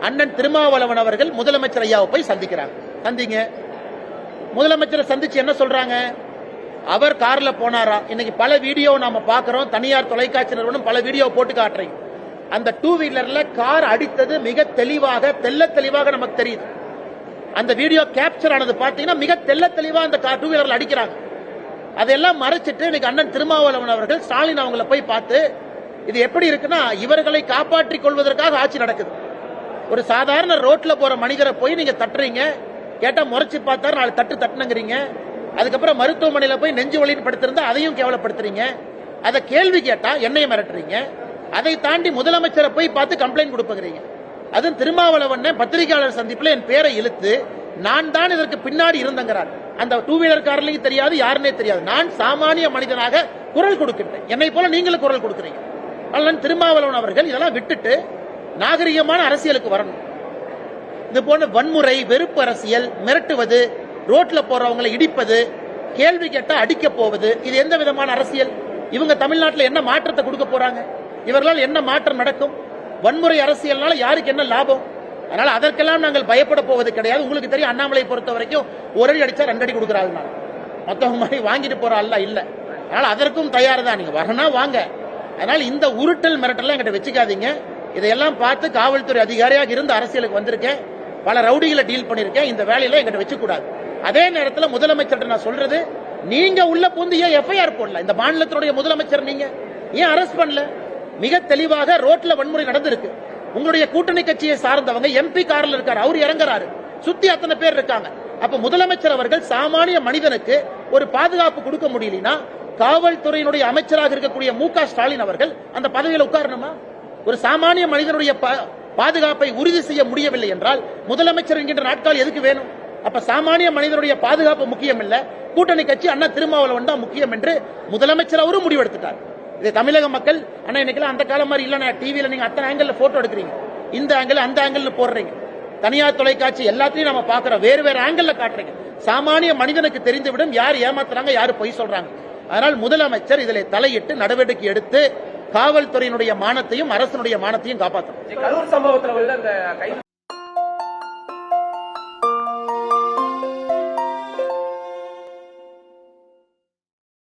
அண்ணன் திருமாவளவன் அவர்கள் முதலமைச்சர் ஐயாவை போய் சந்திக்கிறாங்க. சந்திங்க. முதலமைச்சரை சந்திச்சு என்ன சொல்றாங்க? அவர் கார்ல போனாரா? இன்னைக்கு பல வீடியோ நாம பாக்குறோம். தனியார் தொலைக்காட்சி நிறுவனம் பல வீடியோ போட்டு காட்டுறீங்க. அந்த டூ வீலர்ல கார் அடித்தது மிக தெளிவாக தெளிவாக நமக்கு தெரியுது. அந்த வீடியோ கேப்சர் ஆனது பாத்தீங்கன்னா மிக தெளிவா அந்த டூ வீலர்ல அடிக்கிறாங்க. அதெல்லாம் மறைச்சிட்டு இன்னைக்கு அண்ணன் திருமாவளவன் அவர்கள் ஸ்டாலின் அவங்கள போய் பார்த்து, இது எப்படி இருக்குன்னா இவர்களை காப்பாற்றிக் கொள்வதற்காக ஆட்சி நடக்குது. ஒரு சாதாரண ரோட்ல போற மனிதரை போய் நீங்க தட்டுறீங்க, கேட்டா முறைச்சு பார்த்தாரு, நாலு தட்டுனங்கிறீங்க. அதுக்கப்புறம் மருத்துவமனையில போய் நெஞ்சு வலின்னு படுத்திருந்தா அதையும் கேவலப்படுத்துறீங்க. அதை கேள்வி கேட்டா என்னைய மிரட்டுறீங்க. அதை தாண்டி முதலமைச்சரை போய் பார்த்து கம்ப்ளைண்ட் கொடுப்பீங்க. அதுவும் திருமாவளவன் பத்திரிகையாளர் சந்திப்பில் என் பேரை இழுத்து நான் தான் இதற்கு பின்னாடி இருந்தங்கிறார். அந்த டூ வீலர் காரலையும் தெரியாது, யாருன்னே தெரியாது. நான் சாமானிய மனிதனாக குரல் கொடுக்கின்றேன். என்னை போல நீங்களும் குரல் கொடுக்கிறீங்க. அதனால திருமாவளவன் அவர்கள் இதெல்லாம் விட்டுட்டு நாகரிகமான அரசியலுக்கு வரணும். இது போன்ற வன்முறை, வெறுப்பு அரசியல், மிரட்டுவது, ரோட்ல போறவங்களை இடிப்பது, கேள்வி கேட்டா அடிக்க போவது, இது எந்த விதமான அரசியல்? இவங்க தமிழ்நாட்டில் என்ன மாற்றத்தை கொடுக்க போறாங்க? இவர்களால் என்ன மாற்றம் நடக்கும்? வன்முறை அரசியல்னால யாருக்கு என்ன லாபம்? அதனால அதற்கெல்லாம் நாங்கள் பயப்பட போவது கிடையாது. உங்களுக்கு தெரியும், அண்ணாமலை பொறுத்த வரைக்கும் ஒரு அடி அடிச்சா 2 அடி கொடுக்குறாங்க. மொத்தம் மாதிரி வாங்கிட்டு போற அல்ல இல்ல. அதனால அதற்கும் தயார் தான். நீங்க வரனா வாங்க. அதனால இந்த உருட்டல் மிரட்டல் என்கிட்ட வச்சுக்காதீங்க. இதையெல்லாம் பார்த்து காவல்துறை அதிகாரியாக இருந்து அரசியலுக்கு வந்திருக்கேன். பல ரவுடிகளை டீல் பண்ணிருக்கேன். இந்த வேலையில என்கிட்ட வச்சு கூடாது. அதே நேரத்தில் முதலமைச்சர் நான் சொல்றது, நீங்க உள்ள புந்து ஏன் எஃப்ஐஆர் போடல? இந்த மாநிலத்தினுடைய முதலமைச்சர் நீங்க ஏன் அரெஸ்ட் பண்ணல? மிக தெளிவாக ரோட்ல வன்முறை நடந்திருக்கு. உங்களுடைய கூட்டணி கட்சியை சார்ந்தவங்க எம்பி கார்ல இருக்காரு, அவர் இறங்குறாரு, சுத்தி அத்தனை பேர் இருக்காங்க. அப்ப முதலமைச்சர் அவர்கள் சாமானிய மனிதனுக்கு ஒரு பாதுகாப்பு கொடுக்க முடியலனா, காவல்துறையினுடைய அமைச்சராக இருக்கக்கூடிய மு.க. ஸ்டாலின் அவர்கள் அந்த பதவியில் உட்காரணுமா? ஒரு சாமானிய மனிதனுடைய பாதுகாப்பை உறுதி செய்ய முடியவில்லை என்றால் முதலமைச்சர் என்கின்ற நாட்கள் எதுக்கு வேணும்? அப்ப சாமானிய மனிதனுடைய பாதுகாப்பு முக்கியம் இல்ல, கூட்டணி கட்சி அண்ணா திருமாவளவன் தான் முக்கியம் என்று முதலமைச்சர் அவரும் முடிவெடுத்துட்டார். இதை தமிழக மக்கள் அண்ணா இன்னைக்கு அந்த காலம் மாதிரி இல்ல, டிவியில நீங்க அத்தனை ஆங்கிள் போட்டோ எடுக்கிறீங்க, இந்த ஆங்கிள் அந்த ஆங்கிள் போடுறீங்க, தனியார் தொலைக்காட்சி எல்லாத்தையும் நம்ம பாக்குறோம், வேறு வேறு ஆங்கிள் காட்டுறீங்க. சாமானிய மனிதனுக்கு தெரிந்துவிடும் யார் ஏமாத்துறாங்க, யாரு பொய் சொல்றாங்க. அதனால் முதலமைச்சர் இதில் தலையிட்டு நடவடிக்கை எடுத்து காவல்துறையினுடைய மானத்தையும் அரசனுடைய மானத்தையும் காப்பாற்றணும்.